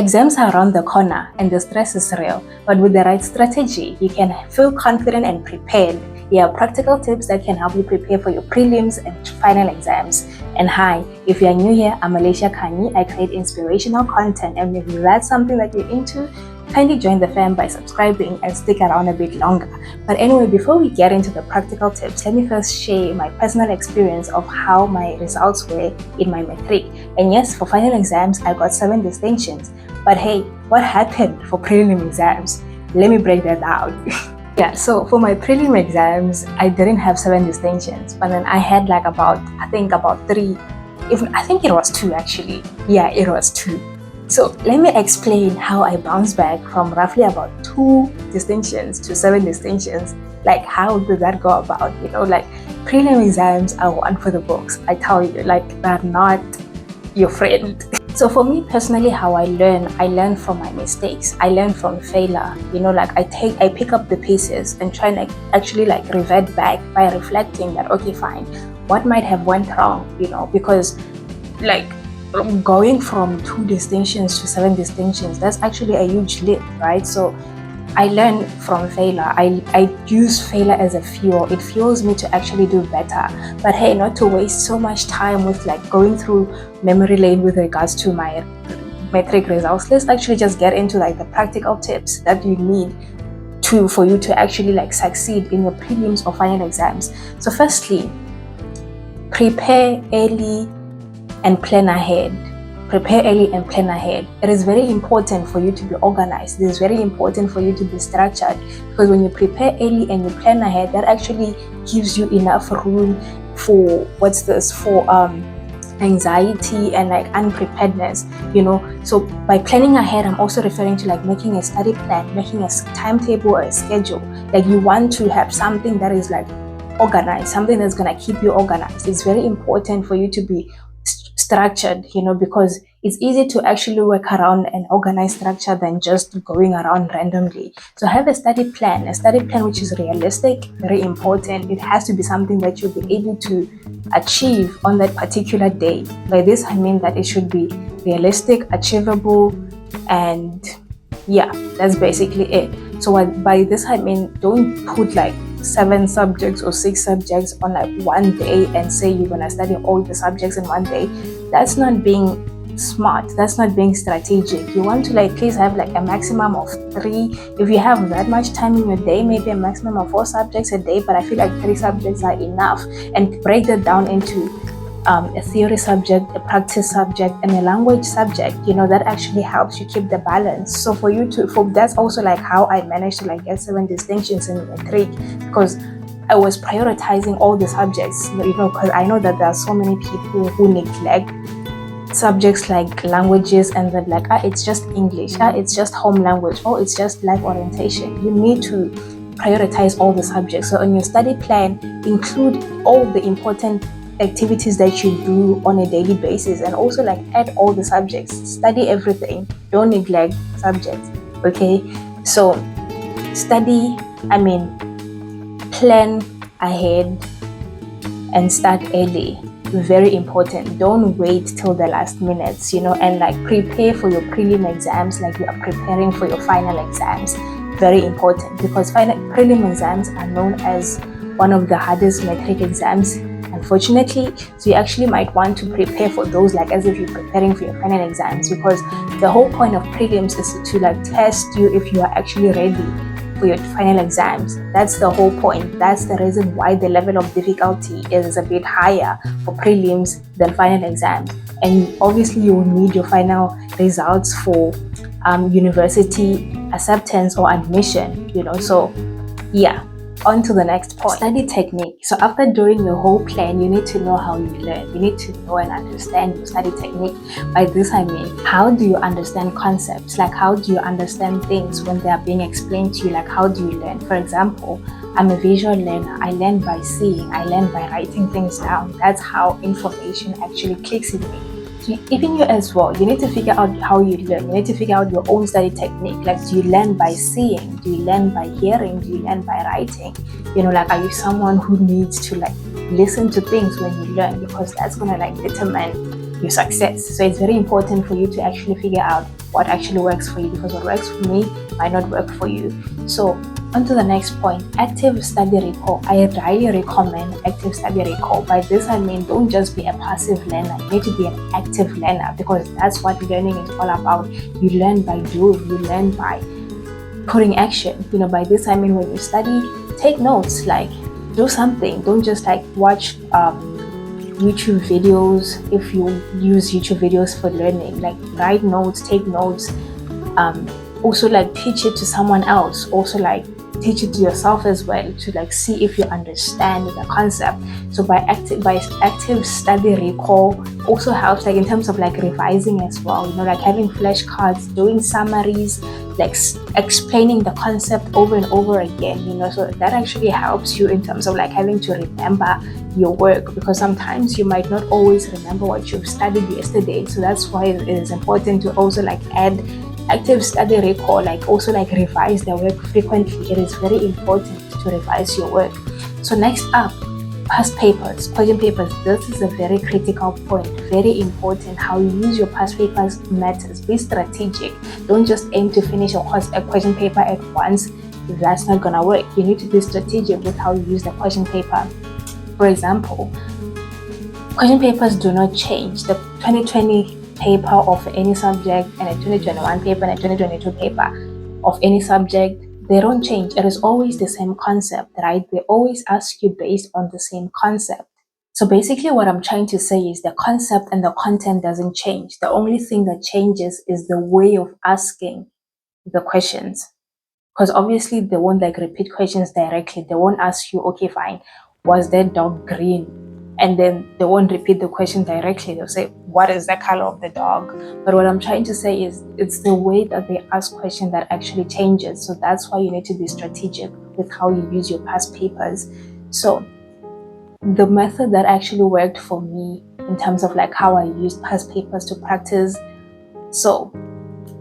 Exams are around the corner and the stress is real, but with the right strategy, you can feel confident and prepared. Here are practical tips that can help you prepare for your prelims and final exams. And hi, if you are new here, I'm Alicia Kani. I create inspirational content, and if that's something that you're into, kindly join the fam by subscribing and stick around a bit longer. But anyway, before we get into the practical tips, let me first share my personal experience of how my results were in my Matric. And yes, for final exams, I got 7 distinctions. But hey, what happened for prelim exams? Let me break that down. Yeah, so for my prelim exams, I didn't have 7 distinctions, but then I had like about 3, I think it was 2 actually. Yeah, it was 2. So let me explain how I bounced back from roughly about 2 distinctions to 7 distinctions. Like, how did that go about? Like, prelim exams are one for the books. I tell you, like, they're not your friend. So for me personally, how I learn from my mistakes. I learn from failure. Like I pick up the pieces and try and actually revert back by reflecting that, okay, fine, what might have went wrong, because going from 2 distinctions to 7 distinctions, that's actually a huge leap, right? So I learn from failure. I use failure as a fuel. It fuels me to actually do better. But hey, not to waste so much time with going through memory lane with regards to my Matric results. Let's actually just get into the practical tips that you need for you to actually succeed in your prelims or final exams. So firstly, prepare early and plan ahead. Prepare early and plan ahead. It is very important for you to be organized. It is very important for you to be structured, because when you prepare early and you plan ahead, that actually gives you enough room for anxiety and unpreparedness. So by planning ahead, I'm also referring to making a study plan, making a timetable or a schedule. You want to have something that is organized, something that's gonna keep you organized. It's very important for you to be structured, because it's easy to actually work around an organized structure than just going around randomly. So have a study plan which is realistic, very important. It has to be something that you'll be able to achieve on that particular day. By this, I mean that it should be realistic, achievable, and yeah, that's basically it. So by this, I mean, don't put 7 subjects or 6 subjects on one day and say you're gonna study all the subjects in one day. That's not being smart. That's not being strategic. You want to please have a maximum of 3. If you have that much time in your day, maybe a maximum of 4 subjects a day, but I feel 3 subjects are enough. And break that down into a theory subject, a practice subject, and a language subject. That actually helps you keep the balance. So that's also how I managed to get 7 distinctions in Matric, because I was prioritizing all the subjects, because I know that there are so many people who neglect subjects like languages, and then it's just English, it's just home language, or it's just life orientation. You need to prioritize all the subjects. So on your study plan, include all the important activities that you do on a daily basis, and also add all the subjects. Study everything, don't neglect subjects. Okay, so plan ahead and start early. Very important. Don't wait till the last minutes, and prepare for your prelim exams like you are preparing for your final exams. Very important, because prelim exams are known as one of the hardest Matric exams, unfortunately. So you actually might want to prepare for those as if you're preparing for your final exams, because the whole point of prelims is to test you if you are actually ready for your final exams. That's the whole point. That's the reason why the level of difficulty is a bit higher for prelims than final exams. And obviously you will need your final results for university acceptance or admission, so yeah. On to the next point, study technique. So after doing your whole plan, you need to know how you learn. You need to know and understand your study technique. By this I mean, how do you understand concepts? How do you understand things when they are being explained to you? How do you learn? For example, I'm a visual learner. I learn by seeing. I learn by writing things down. That's how information actually clicks in me. So even you as well, you need to figure out how you learn. You need to figure out your own study technique. Do you learn by seeing? Do you learn by hearing? Do you learn by writing? Are you someone who needs to listen to things when you learn? Because that's gonna determine your success. So it's very important for you to actually figure out what actually works for you, because what works for me might not work for you. So on to the next point, active study recall. I highly recommend active study recall. By this I mean, don't just be a passive learner, you need to be an active learner, because that's what learning is all about. You learn by doing, you learn by putting action. By this I mean, when you study, take notes, like do something. Don't just like watch YouTube videos. If you use YouTube videos for learning, like write notes, take notes, also like teach it to someone else, also like teach it to yourself as well, to like see if you understand the concept. So by active study recall also helps, like in terms of like revising as well, like having flashcards, doing summaries, like explaining the concept over and over again, so that actually helps you in terms of like having to remember your work, because sometimes you might not always remember what you've studied yesterday. So that's why it is important to also like add active study recall, like also like revise the work frequently. It is very important to revise your work. So next up, past papers, question papers. This is a very critical point, very important. How you use your past papers matters. Be strategic. Don't just aim to finish a question paper at once. That's not gonna work. You need to be strategic with how you use the question paper. For example, question papers do not change. The 2020 paper of any subject and a 2021 paper and a 2022 paper of any subject, they don't change. It is always the same concept, right? They always ask you based on the same concept. So basically what I'm trying to say is the concept and the content doesn't change. The only thing that changes is the way of asking the questions. Because obviously they won't like repeat questions directly. They won't ask you, okay, fine, was that dog green? And then they won't repeat the question directly. They'll say, what is the color of the dog? But what I'm trying to say is it's the way that they ask questions that actually changes. So that's why you need to be strategic with how you use your past papers. So the method that actually worked for me in terms of like how I used past papers to practice. So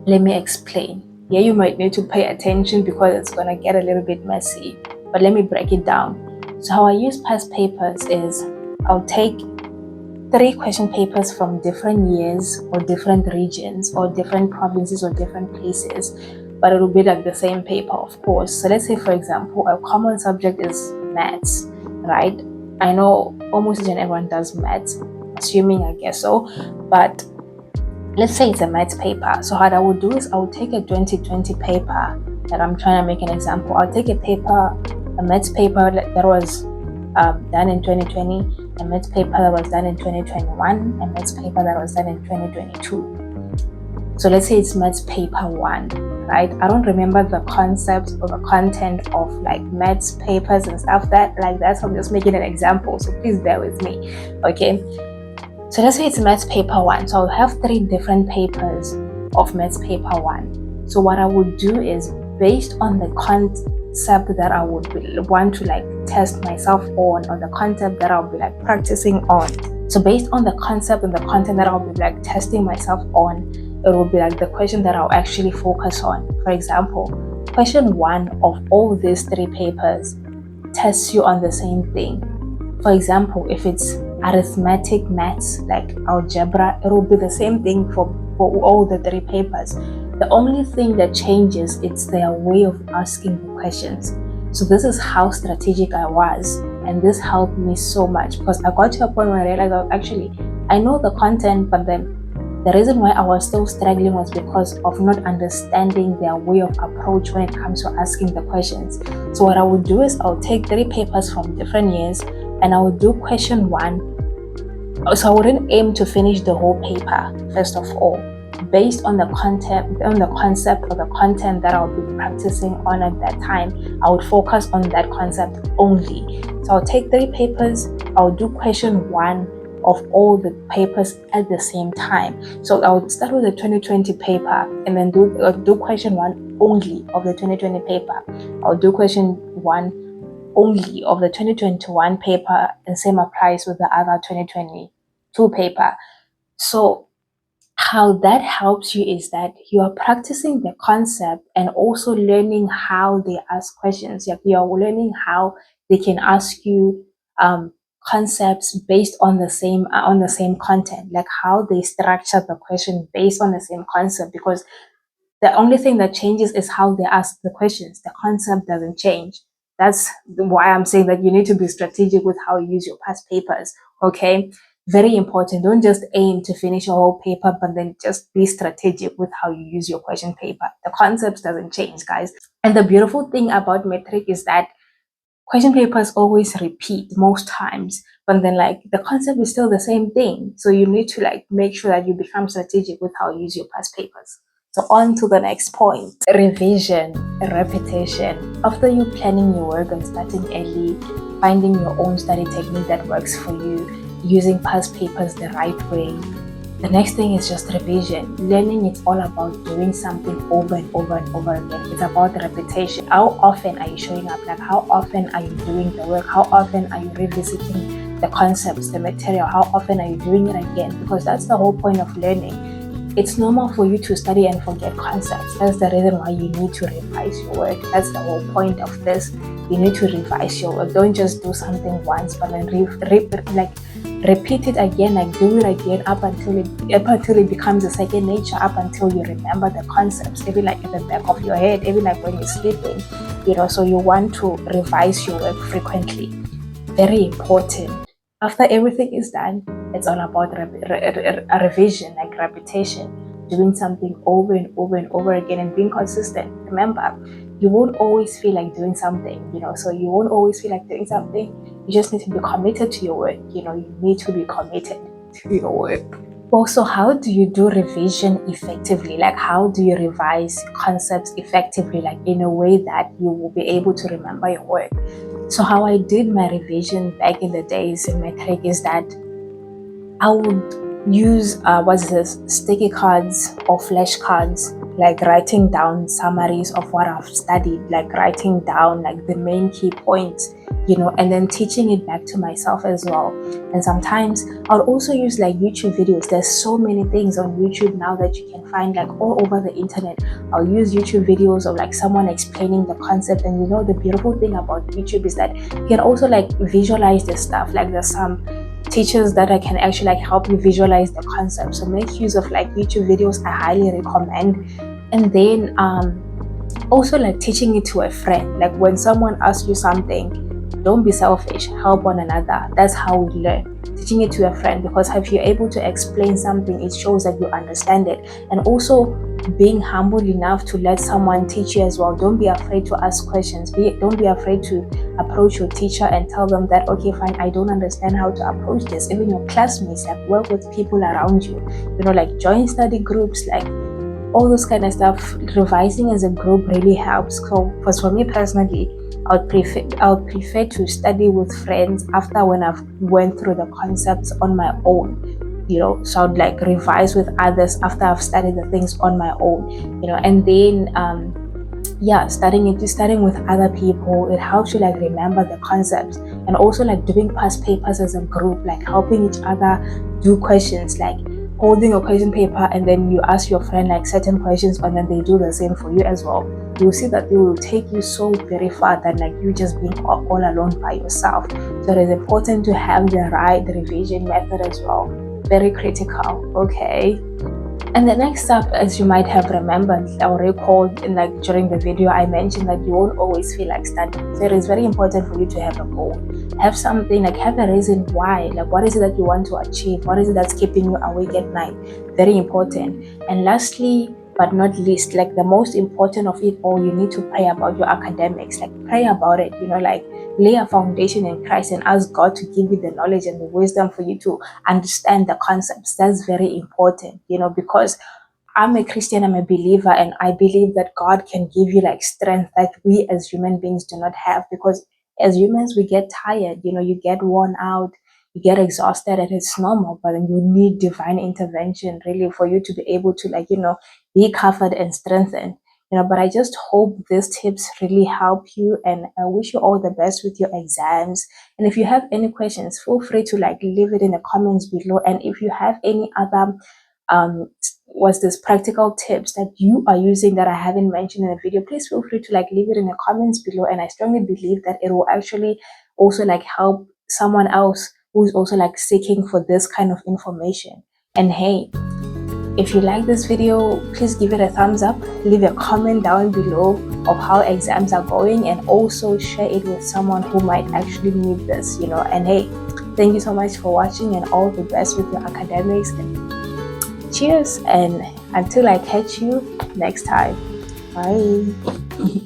let me explain. Yeah, you might need to pay attention because it's gonna get a little bit messy, but let me break it down. So how I use past papers is I'll take 3 question papers from different years or different regions or different provinces or different places, but it will be like the same paper, of course. So let's say, for example, a common subject is maths, right? I know almost each and everyone does maths, assuming, I guess so, but let's say it's a maths paper. So what I would do is I would take a 2020 paper that I'm trying to make an example. I'll take a maths paper that was done in 2020, a maths paper that was done in 2021, a maths paper that was done in 2022. So let's say it's maths paper 1, right? I don't remember the concepts or the content of like maths papers and stuff like that. So I'm just making an example. So please bear with me, okay? So let's say it's maths paper 1. So I'll have 3 different papers of maths paper 1. So what I would do is, based on the concept that I would want to like test myself on, or the concept that I'll be like practicing on. So based on the concept and the content that I'll be like testing myself on, it will be like the question that I'll actually focus on. For example, question 1 of all these 3 papers tests you on the same thing. For example, if it's arithmetic maths, like algebra, it will be the same thing for all the 3 papers. The only thing that changes, it's their way of asking the questions. So this is how strategic I was, and this helped me so much, because I got to a point where I realized that actually I know the content, but then the reason why I was still struggling was because of not understanding their way of approach when it comes to asking the questions. So what I would do is I'll take 3 papers from different years and I would do question 1. So I wouldn't aim to finish the whole paper, first of all. Based on the concept or the content that I'll be practicing on at that time, I would focus on that concept only. So I'll take 3 papers, I'll do question 1 of all the papers at the same time. So I would start with the 2020 paper and then do question 1 only of the 2020 paper. I'll do question 1 only of the 2021 paper, and same applies with the other 2022 paper. So how that helps you is that you are practicing the concept and also learning how they ask questions. You are learning how they can ask you concepts based on the same content, like how they structure the question based on the same concept, because the only thing that changes is how they ask the questions. The concept doesn't change. That's why I'm saying that you need to be strategic with how you use your past papers. Okay. Very important. Don't just aim to finish a whole paper, but then just be strategic with how you use your question paper. The concepts doesn't change, guys. And the beautiful thing about Matric is that question papers always repeat most times, but then like the concept is still the same thing. So you need to like make sure that you become strategic with how you use your past papers. So on to the next point, revision, repetition. After you planning your work and starting early, finding your own study technique that works for you, using past papers the right way, the next thing is just revision. Learning is all about doing something over and over and over again. It's about repetition. How often are you showing up? Like how often are you doing the work? How often are you revisiting the concepts, the material? How often are you doing it again? Because that's the whole point of learning. It's normal for you to study and forget concepts. That's the reason why you need to revise your work. That's the whole point of this. You need to revise your work. Don't just do something once, but then repeat it again, like do it again up until it becomes a second nature, up until you remember the concepts, even like at the back of your head, even like when you're sleeping, so you want to revise your work frequently. Very important. After everything is done, it's all about a revision, like repetition, doing something over and over and over again and being consistent. Remember, you won't always feel like doing something, so you won't always feel like doing something. You just need to be committed to your work. You need to be committed to your work. Also, how do you do revision effectively? Like, how do you revise concepts effectively, like in a way that you will be able to remember your work? So how I did my revision back in the days in Matric is that I would use sticky cards or flashcards, like writing down summaries of what I've studied, like writing down like the main key points, and then teaching it back to myself as well. And sometimes I'll also use like YouTube videos. There's so many things on YouTube now that you can find like all over the internet. I'll use YouTube videos of like someone explaining the concept. And the beautiful thing about YouTube is that you can also like visualize the stuff. Like there's some teachers that I can actually like help you visualize the concept. So make use of like YouTube videos. I highly recommend. And then also like teaching it to a friend. Like when someone asks you something, don't be selfish, help one another. That's how we learn. Teaching it to a friend, because if you're able to explain something, it shows that you understand it. And also being humble enough to let someone teach you as well. Don't be afraid to ask questions. Don't be afraid to approach your teacher and tell them that, okay, fine, I don't understand how to approach this. Even your classmates, like work with people around you, like join study groups, like all those kind of stuff. Revising as a group really helps. So, because for me personally, I would prefer to study with friends after when I've went through the concepts on my own. So I'd like revise with others after I've studied the things on my own. And then studying with other people, it helps you like remember the concepts. And also like doing past papers as a group, like helping each other do questions, like holding a question paper and then you ask your friend like certain questions and then they do the same for you as well. You'll see that it will take you so very far than like you just being all alone by yourself. So it is important to have the right revision method as well. Very critical. Okay. And the next step, as you might have remembered or recalled in like during the video, I mentioned that you won't always feel like studying. So it is very important for you to have a goal. Have something, like have a reason why. Like what is it that you want to achieve? What is it that's keeping you awake at night? Very important. And lastly, but not least, like the most important of it all, you need to pray about your academics. Like pray about it, like lay a foundation in Christ and ask God to give you the knowledge and the wisdom for you to understand the concepts. That's very important, because I'm a Christian, I'm a believer, and I believe that God can give you like strength that we as human beings do not have, because as humans, we get tired, you get worn out, you get exhausted, and it's normal, but then you need divine intervention really for you to be able to like, be covered and strengthened. But I just hope these tips really help you, and I wish you all the best with your exams. And if you have any questions, feel free to like leave it in the comments below. And if you have any other was this practical tips that you are using that I haven't mentioned in the video, please feel free to like leave it in the comments below. And I strongly believe that it will actually also like help someone else who's also like seeking for this kind of information. And hey, if you like this video, please give it a thumbs up, leave a comment down below of how exams are going, and also share it with someone who might actually need this, And hey, thank you so much for watching, and all the best with your academics, and cheers, and until I catch you next time, bye.